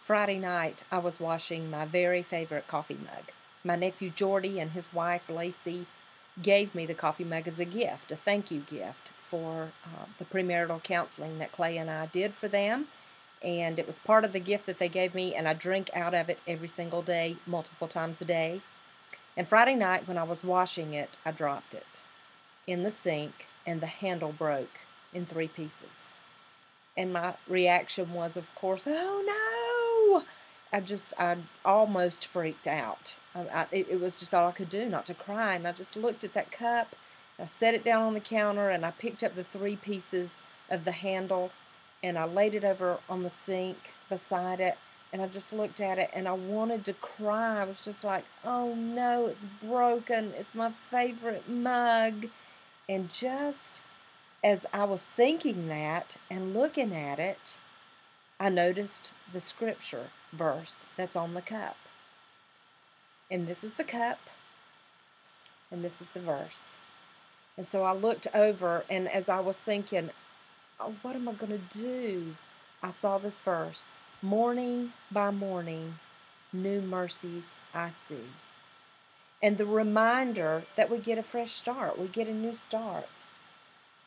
Friday night, I was washing my very favorite coffee mug. My nephew Jordy and his wife Lacey gave me the coffee mug as a gift, a thank you gift for the premarital counseling that Clay and I did for them. And it was part of the gift that they gave me, and I drink out of it every single day, multiple times a day. And Friday night, when I was washing it, I dropped it in the sink, and the handle broke in 3 pieces. And my reaction was, of course, oh no! I almost freaked out. It was just all I could do not to cry. And I just looked at that cup, I set it down on the counter, and I picked up the 3 pieces of the handle, and I laid it over on the sink beside it, and I just looked at it, and I wanted to cry. I was just like, oh no, it's broken. It's my favorite mug. And just as I was thinking that and looking at it, I noticed the scripture verse that's on the cup. And this is the cup, and this is the verse. And so I looked over, and as I was thinking, oh, what am I going to do? I saw this verse, morning by morning, new mercies I see. And the reminder that we get a fresh start, we get a new start.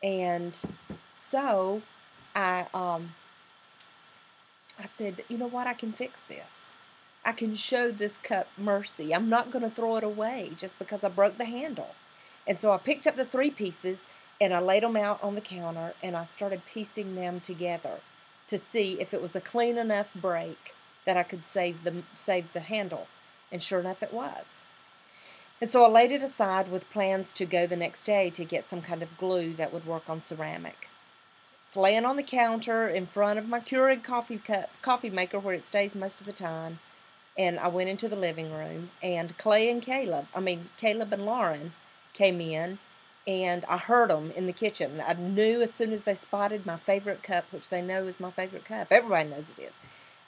And so I said, you know what, I can fix this. I can show this cup mercy. I'm not going to throw it away just because I broke the handle. And so I picked up the 3 pieces, and I laid them out on the counter, and I started piecing them together to see if it was a clean enough break that I could save the handle. And sure enough, it was. And so I laid it aside with plans to go the next day to get some kind of glue that would work on ceramic. It's laying on the counter in front of my Keurig coffee maker where it stays most of the time. And I went into the living room, and Caleb and Lauren came in, and I heard them in the kitchen. I knew as soon as they spotted my favorite cup, which they know is my favorite cup. Everybody knows it is.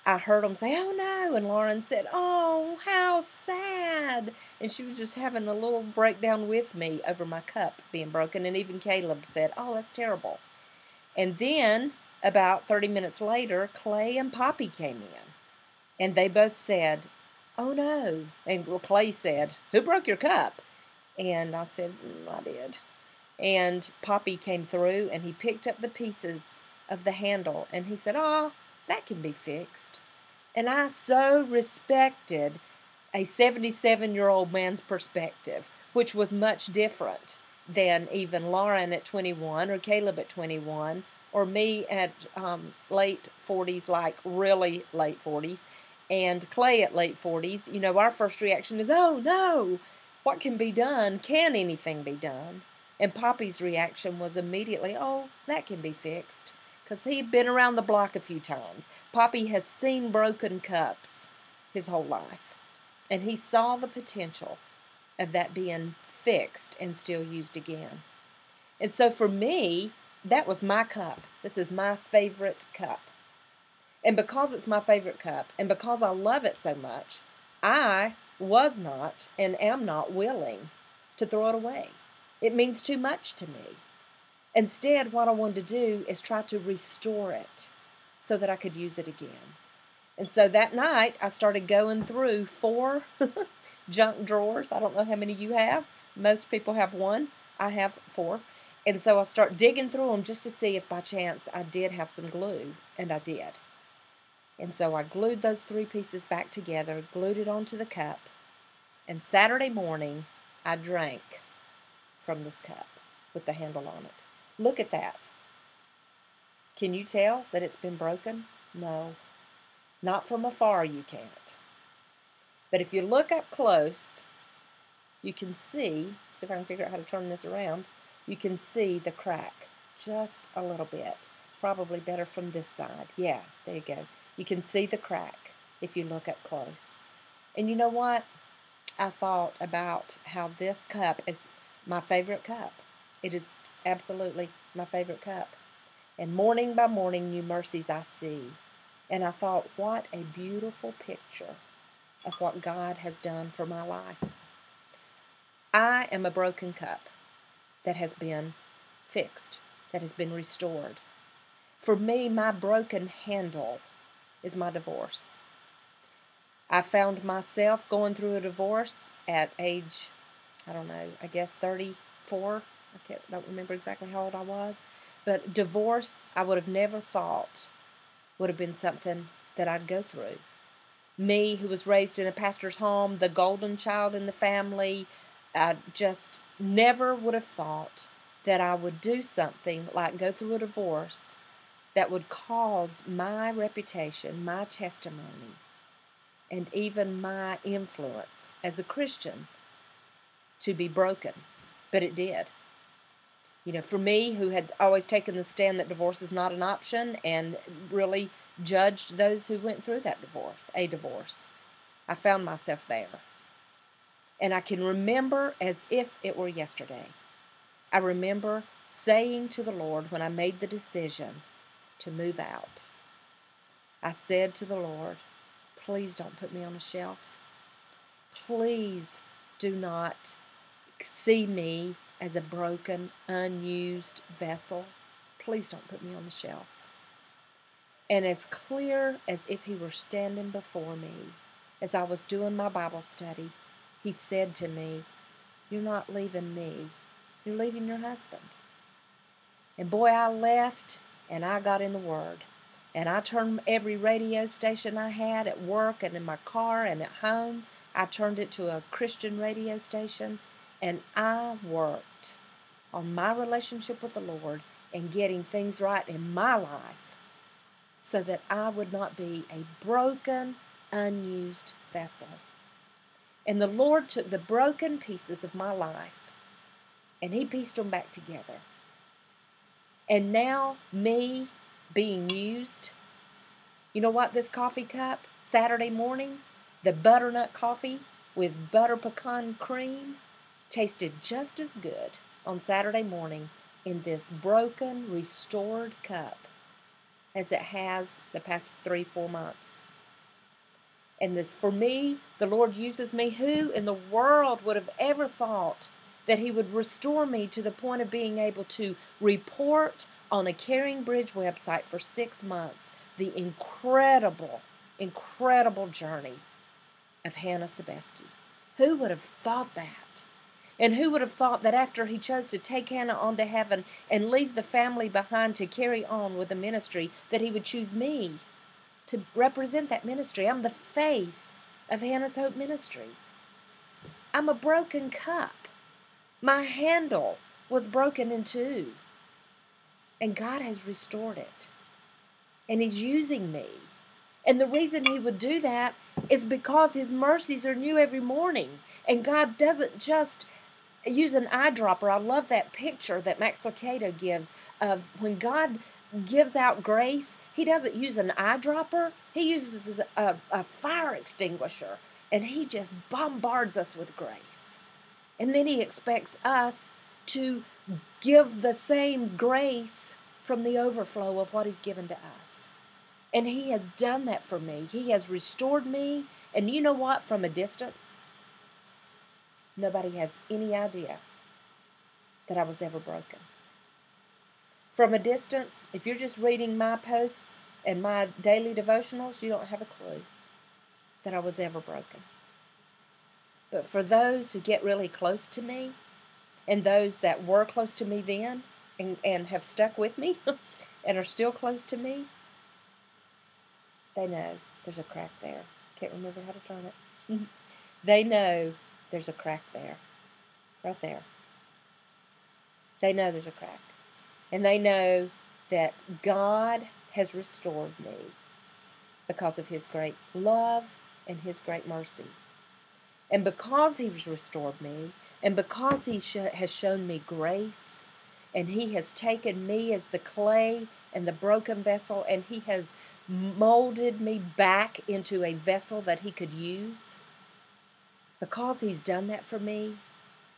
I heard them say, oh no, and Lauren said, oh, how sad. And she was just having a little breakdown with me over my cup being broken, and even Caleb said, oh, that's terrible. And then, about 30 minutes later, Clay and Poppy came in, and they both said, oh no. And Clay said, who broke your cup? And I said, I did. And Poppy came through, and he picked up the pieces of the handle, and he said, oh, that can be fixed. And I so respected a 77-year-old man's perspective, which was much different than even Lauren at 21 or Caleb at 21 or me at late 40s, like really late 40s, and Clay at late 40s. You know, our first reaction is, oh no, what can be done? Can anything be done? And Poppy's reaction was immediately, oh, that can be fixed. Because he'd been around the block a few times. Poppy has seen broken cups his whole life. And he saw the potential of that being fixed and still used again. And so for me, that was my cup. This is my favorite cup. And because it's my favorite cup, and because I love it so much, I was not and am not willing to throw it away. It means too much to me. Instead, what I wanted to do is try to restore it so that I could use it again. And so that night, I started going through 4 junk drawers. I don't know how many you have. Most people have 1. I have 4. And so I start digging through them just to see if by chance I did have some glue, and I did. And so I glued those 3 pieces back together, glued it onto the cup, and Saturday morning, I drank from this cup with the handle on it. Look at that. Can you tell that it's been broken? No. Not from afar you can't. But if you look up close, you can see if I can figure out how to turn this around, you can see the crack just a little bit. Probably better from this side. Yeah, there you go. You can see the crack if you look up close. And you know what? I thought about how this cup is my favorite cup. It is absolutely my favorite cup. And morning by morning, new mercies I see. And I thought, what a beautiful picture of what God has done for my life. I am a broken cup that has been fixed, that has been restored. For me, my broken handle is my divorce. I found myself going through a divorce at age, I don't know, I guess 34. Don't remember exactly how old I was. But divorce, I would have never thought would have been something that I'd go through. Me, who was raised in a pastor's home, the golden child in the family, I just never would have thought that I would do something like go through a divorce that would cause my reputation, my testimony, and even my influence as a Christian to be broken. But it did. You know, for me, who had always taken the stand that divorce is not an option and really judged those who went through that divorce, I found myself there. And I can remember as if it were yesterday. I remember saying to the Lord when I made the decision to move out, I said to the Lord, please don't put me on a shelf. Please do not see me as a broken, unused vessel. Please don't put me on the shelf. And as clear as if he were standing before me, as I was doing my Bible study, he said to me, you're not leaving me, you're leaving your husband. And boy, I left and I got in the Word. And I turned every radio station I had at work and in my car and at home, I turned it to a Christian radio station. And I worked on my relationship with the Lord and getting things right in my life so that I would not be a broken, unused vessel. And the Lord took the broken pieces of my life and he pieced them back together. And now me being used, you know what, this coffee cup, Saturday morning, the butternut coffee with butter pecan cream, tasted just as good on Saturday morning in this broken, restored cup as it has the past 3-4 months. And this, for me, the Lord uses me. Who in the world would have ever thought that he would restore me to the point of being able to report on a Caring Bridge website for 6 months the incredible, incredible journey of Hannah Sebeski? Who would have thought that? And who would have thought that after he chose to take Hannah on to heaven and leave the family behind to carry on with the ministry, that he would choose me to represent that ministry? I'm the face of Hannah's Hope Ministries. I'm a broken cup. My handle was broken in two. And God has restored it. And he's using me. And the reason he would do that is because his mercies are new every morning. And God doesn't just use an eyedropper. I love that picture that Max Lucado gives of when God gives out grace, he doesn't use an eyedropper. He uses a fire extinguisher. And he just bombards us with grace. And then he expects us to give the same grace from the overflow of what he's given to us. And he has done that for me. He has restored me. And you know what? From a distance, nobody has any idea that I was ever broken. From a distance, if you're just reading my posts and my daily devotionals, you don't have a clue that I was ever broken. But for those who get really close to me, and those that were close to me then and have stuck with me and are still close to me, they know there's a crack there. Can't remember how to turn it. They know there's a crack there. Right there. They know there's a crack. And they know that God has restored me because of his great love and his great mercy. And because he's restored me, and because he has shown me grace, and he has taken me as the clay and the broken vessel, and he has molded me back into a vessel that he could use, because he's done that for me,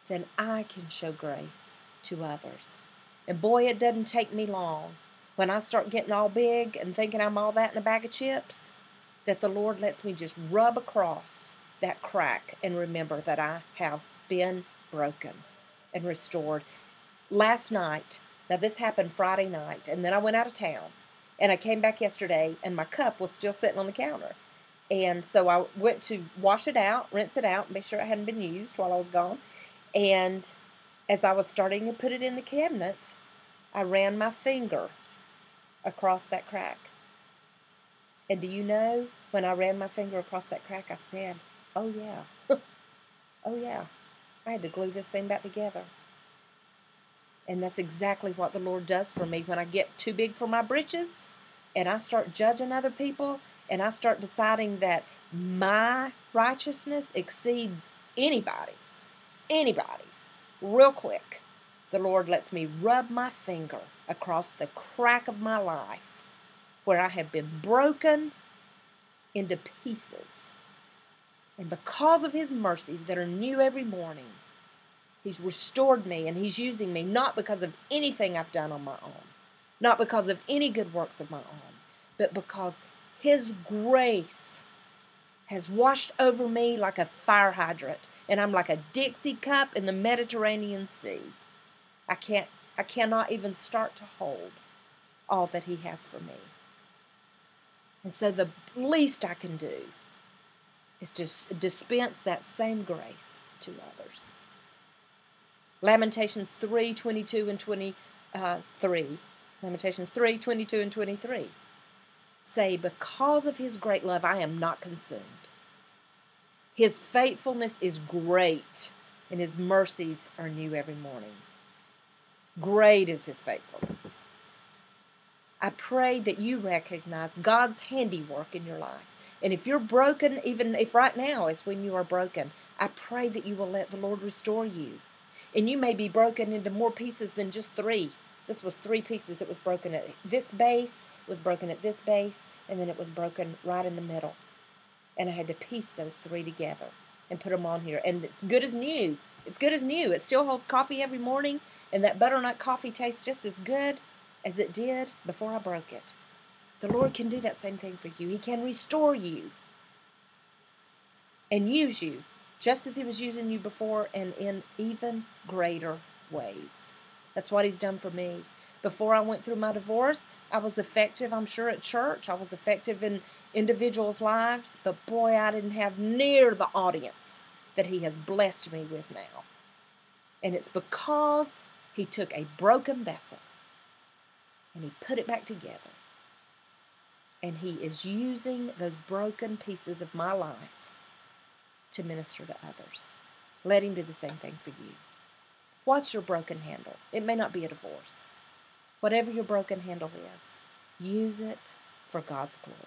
then I can show grace to others. And boy, it doesn't take me long when I start getting all big and thinking I'm all that in a bag of chips, that the Lord lets me just rub across that crack and remember that I have been broken and restored. Last night, now this happened Friday night, and then I went out of town, and I came back yesterday, and my cup was still sitting on the counter. And so I went to wash it out, rinse it out, make sure it hadn't been used while I was gone. And as I was starting to put it in the cabinet, I ran my finger across that crack. And do you know, when I ran my finger across that crack, I said, oh yeah, oh yeah, I had to glue this thing back together. And that's exactly what the Lord does for me when I get too big for my britches and I start judging other people and I start deciding that my righteousness exceeds anybody's, real quick. The Lord lets me rub my finger across the crack of my life where I have been broken into pieces. And because of His mercies that are new every morning, He's restored me, and He's using me not because of anything I've done on my own, not because of any good works of my own, but because His grace has washed over me like a fire hydrant, and I'm like a Dixie cup in the Mediterranean Sea. I cannot even start to hold all that He has for me. And so the least I can do is to dispense that same grace to others. Lamentations 3:22 and 23. Lamentations 3:22 and 23 say, because of His great love, I am not consumed. His faithfulness is great, and His mercies are new every morning. Great is His faithfulness. I pray that you recognize God's handiwork in your life. And if you're broken, even if right now is when you are broken, I pray that you will let the Lord restore you. And you may be broken into more pieces than just 3. This was 3 pieces. It was broken at this base, it was broken at this base, and then it was broken right in the middle. And I had to piece those 3 together and put them on here. And it's good as new. It's good as new. It still holds coffee every morning, and that butternut coffee tastes just as good as it did before I broke it. The Lord can do that same thing for you. He can restore you and use you just as He was using you before, and in even greater ways. That's what He's done for me. Before I went through my divorce, I was effective, I'm sure, at church. I was effective in individuals' lives, but boy, I didn't have near the audience that He has blessed me with now. And it's because He took a broken vessel and He put it back together. And He is using those broken pieces of my life to minister to others. Let Him do the same thing for you. What's your broken handle? It may not be a divorce. Whatever your broken handle is, use it for God's glory.